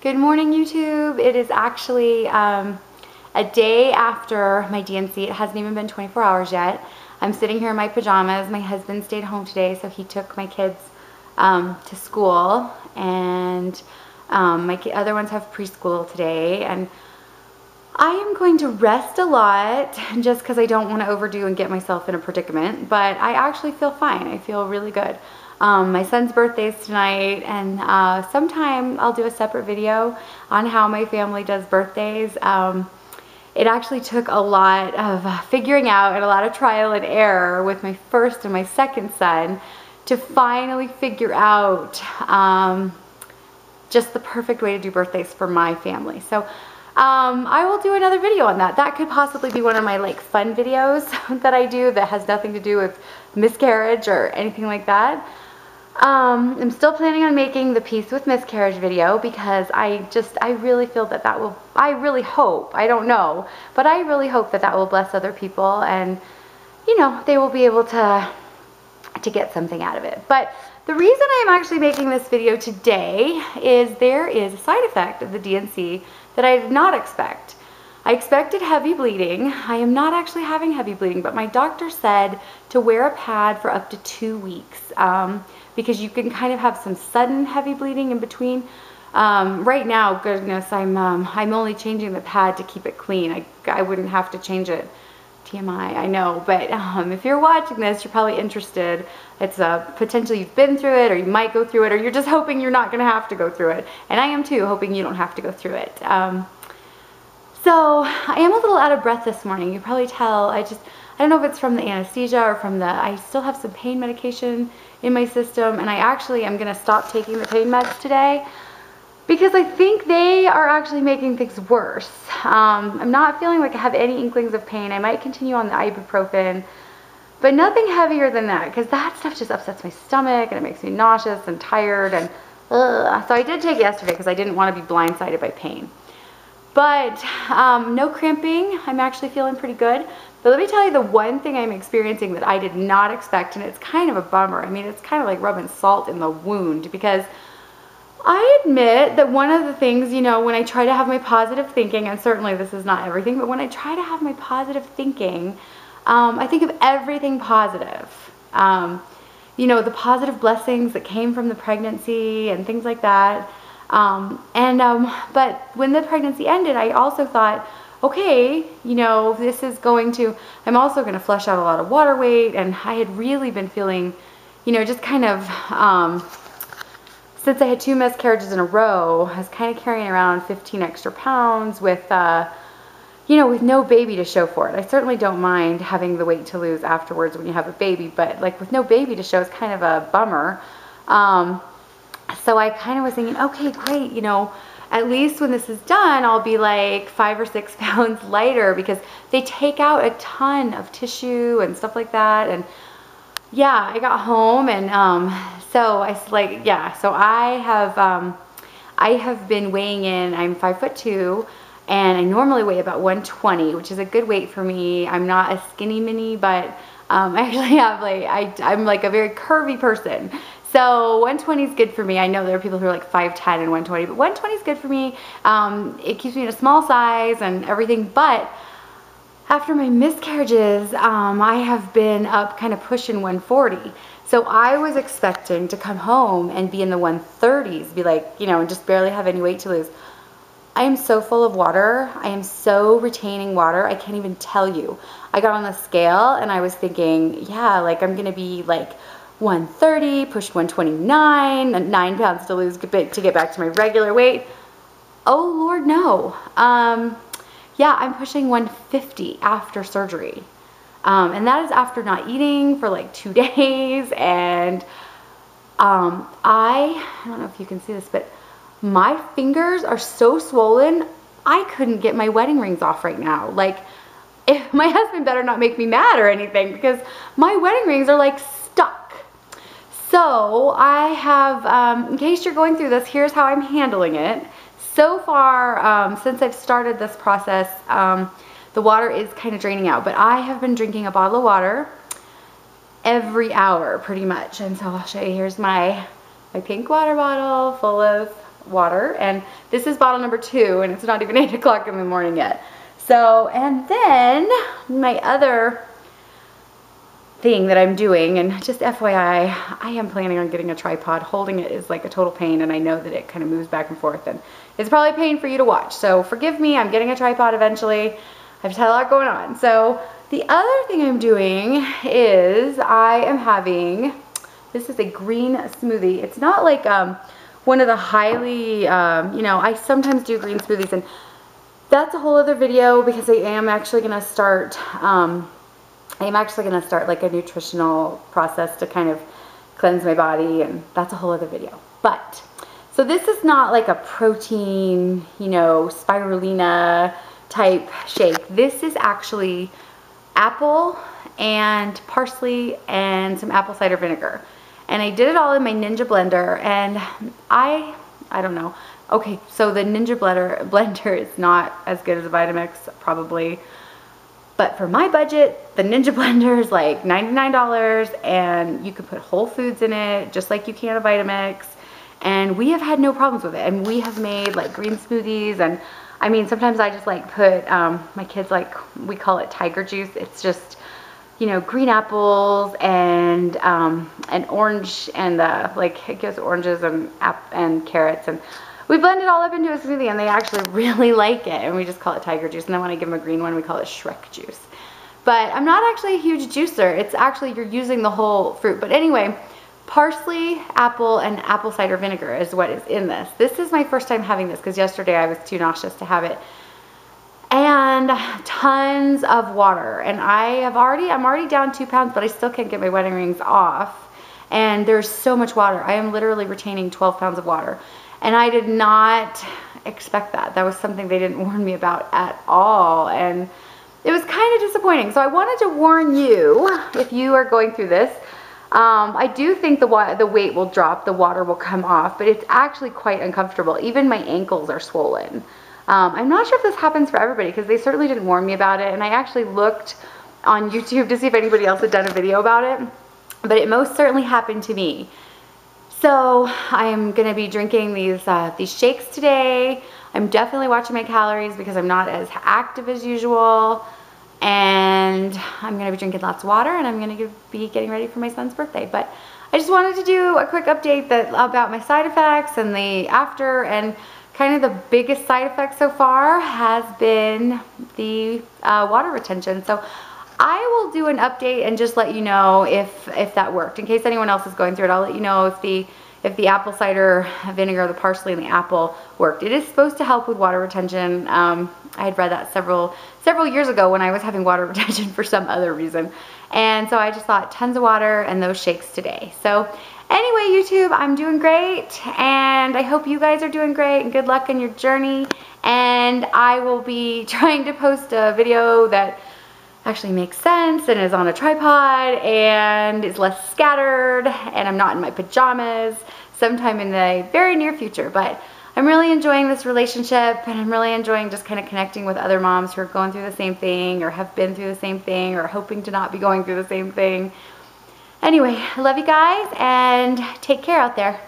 Good morning, YouTube. It is actually a day after my D&C. It hasn't even been 24 hours yet. I'm sitting here in my pajamas. My husband stayed home today, so he took my kids to school, and my other ones have preschool today. And I am going to rest a lot just because I don't want to overdo and get myself in a predicament, but I actually feel fine. I feel really good. My son's birthday is tonight, and sometime I'll do a separate video on how my family does birthdays. It actually took a lot of figuring out and a lot of trial and error with my first and my second son to finally figure out just the perfect way to do birthdays for my family. So I will do another video on that. That could possibly be one of my like fun videos that I do that has nothing to do with miscarriage or anything like that. I'm still planning on making the peace with miscarriage video because I really feel that will, I really hope, I don't know, but I really hope that will bless other people, and you know, they will be able to get something out of it. But the reason I'm actually making this video today is there is a side effect of the D&C that I did not expect. I expected heavy bleeding. I am not actually having heavy bleeding, but my doctor said to wear a pad for up to 2 weeks because you can kind of have some sudden heavy bleeding in between. Right now, goodness, I'm only changing the pad to keep it clean. I wouldn't have to change it. TMI, I know, but if you're watching this, you're probably interested. It's potentially you've been through it, or you might go through it, or you're just hoping you're not going to have to go through it. And I am too, hoping you don't have to go through it. So I am a little out of breath this morning. You probably tell. I don't know if it's from the anesthesia or from I still have some pain medication in my system, and I actually am going to stop taking the pain meds today because I think they are actually making things worse. I'm not feeling like I have any inklings of pain. I might continue on the ibuprofen, but nothing heavier than that, because that stuff just upsets my stomach and it makes me nauseous and tired. And so I did take it yesterday because I didn't want to be blindsided by pain. But no cramping. I'm actually feeling pretty good. But let me tell you the one thing I'm experiencing that I did not expect, and it's kind of a bummer. I mean, it's kind of like rubbing salt in the wound, because I admit that one of the things, you know, when I try to have my positive thinking, and certainly this is not everything, but when I try to have my positive thinking, I think of everything positive. You know, the positive blessings that came from the pregnancy and things like that. But when the pregnancy ended, I also thought, okay, you know, I'm also going to flush out a lot of water weight. And I had really been feeling, you know, just kind of, since I had 2 miscarriages in a row, I was kind of carrying around 15 extra pounds with, you know, with no baby to show for it. I certainly don't mind having the weight to lose afterwards when you have a baby, but like with no baby to show, it's kind of a bummer. So I kind of was thinking, okay, great, you know, at least when this is done, I'll be like 5 or 6 pounds lighter, because they take out a ton of tissue and stuff like that. And yeah, I got home, and so I have been weighing in. I'm 5'2", and I normally weigh about 120, which is a good weight for me. I'm not a skinny mini, but I actually have I'm like a very curvy person. So 120 is good for me. I know there are people who are like 5'10" and 120, but 120 is good for me. It keeps me in a small size and everything. But after my miscarriages, I have been up kind of pushing 140. So I was expecting to come home and be in the 130s, be like, you know, and just barely have any weight to lose. I am so full of water. I am so retaining water. I can't even tell you. I got on the scale and I was thinking, yeah, like I'm going to be like 130, pushed 129, and 9 pounds to lose to get back to my regular weight. Oh Lord, no. Yeah, I'm pushing 150 after surgery. And that is after not eating for like 2 days. And I don't know if you can see this, but my fingers are so swollen, I couldn't get my wedding rings off right now. Like, if my husband better not make me mad or anything, because my wedding rings are like stuck. So I have, in case you're going through this, here's how I'm handling it. So far, since I've started this process, the water is kind of draining out, but I have been drinking a bottle of water every hour pretty much. And so I'll show you, here's my pink water bottle full of water, and this is bottle number 2, and it's not even 8 o'clock in the morning yet. So, and then my other thing that I'm doing, and just FYI, I am planning on getting a tripod. Holding it is like a total pain, and I know that it kind of moves back and forth, and it's probably a pain for you to watch. So forgive me, I'm getting a tripod eventually. I've just had a lot going on. So the other thing I'm doing is I am having, this is a green smoothie. It's not like one of the highly, you know, I sometimes do green smoothies, and that's a whole other video because I am actually going to start, like a nutritional process to kind of cleanse my body, and that's a whole other video. But, so this is not like a protein, you know, spirulina type shake. This is actually apple and parsley and some apple cider vinegar. And I did it all in my Ninja blender, and I don't know. Okay, so the Ninja blender is not as good as a Vitamix, probably. But for my budget, the Ninja blender is like $99, and you can put whole foods in it, just like you can a Vitamix. And we have had no problems with it. And we have made like green smoothies, and I mean, sometimes I just like put, my kids like, we call it tiger juice. It's just, you know, green apples and orange, and like it gives oranges and carrots, and we blend it all up into a smoothie, and they actually really like it, and we just call it tiger juice. And then when I give them a green one, we call it Shrek juice. But I'm not actually a huge juicer. It's actually, you're using the whole fruit. But anyway, parsley, apple, and apple cider vinegar is what is in this. This is my first time having this because yesterday I was too nauseous to have it. And tons of water. And I'm already down 2 pounds, but I still can't get my wedding rings off. And there's so much water. I am literally retaining 12 pounds of water. And I did not expect that. That was something they didn't warn me about at all. And it was kind of disappointing. So I wanted to warn you, if you are going through this, I do think the weight will drop, the water will come off, but it's actually quite uncomfortable. Even my ankles are swollen. I'm not sure if this happens for everybody because they certainly didn't warn me about it. And I actually looked on YouTube to see if anybody else had done a video about it, but it most certainly happened to me. So I am going to be drinking these shakes today. I'm definitely watching my calories because I'm not as active as usual. And I'm going to be drinking lots of water, and I'm going to be getting ready for my son's birthday. But I just wanted to do a quick update about my side effects and the after, and kind of the biggest side effect so far has been the water retention. So I will do an update and just let you know if that worked. In case anyone else is going through it, I'll let you know if the apple cider vinegar, the parsley, and the apple worked. It is supposed to help with water retention. I had read that several years ago when I was having water retention for some other reason. And so I just thought tons of water and those shakes today. So anyway, YouTube, I'm doing great, and I hope you guys are doing great, and good luck in your journey. And I will be trying to post a video that actually makes sense and is on a tripod and is less scattered, and I'm not in my pajamas sometime in the very near future. But I'm really enjoying this relationship, and I'm really enjoying just kind of connecting with other moms who are going through the same thing, or have been through the same thing, or hoping to not be going through the same thing. Anyway, I love you guys, and take care out there.